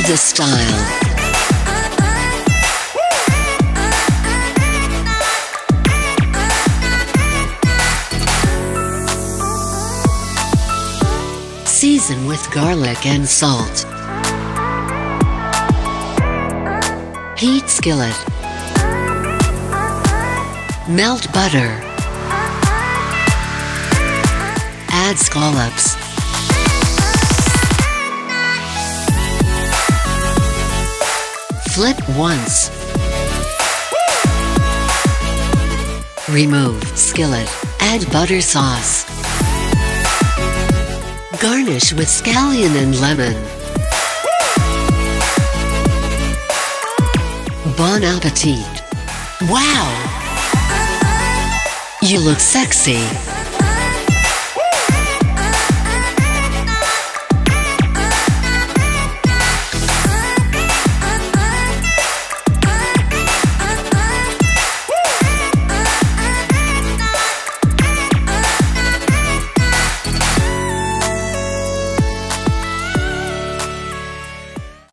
the style. Season with garlic and salt. Heat skillet. Melt butter. Add scallops. Flip once. Remove skillet. Add butter sauce. Garnish with scallion and lemon. Bon appetit! Wow! You look sexy!